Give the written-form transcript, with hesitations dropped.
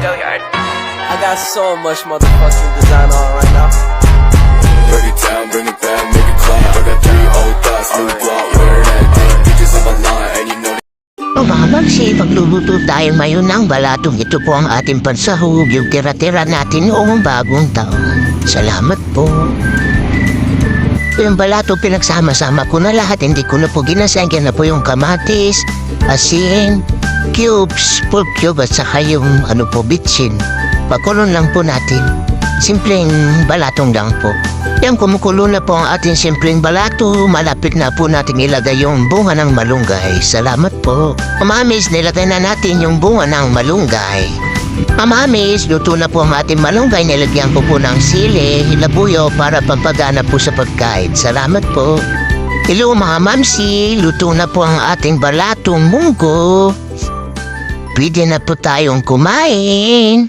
I got so much motherfucking design on right now. Break it down, bring it back, make it clap. I got 3 old thoughts, new block, where that day. Bitches on my line, and you know Mga magsi, pagluluto tayo ngayon ng balatong. Ito po ang ating pansahog, yung tira-tira natin noong bagong taon. Salamat po. Yung balato pinagsama-sama ko na lahat, hindi ko na po ginasangyan na po yung kamatis, asin, cubes, pork cube at saka yung bitsin. Pakulon lang po natin. Simpleng balatong lang po. Yan, kumukulo na po ang ating simpleng balato. Malapit na po natin ilagay yung bunga ng malunggay. Salamat po. Mamamis, nilagay na natin yung bunga ng malunggay. Mamamis, luto na po ang ating malunggay. Nilagyan ko po ng sili, labuyo para pampagana po sa pagkain. Salamat po. Hello mga mamsi, luto na po ang ating balatong munggo. Pwede na po tayong kumain.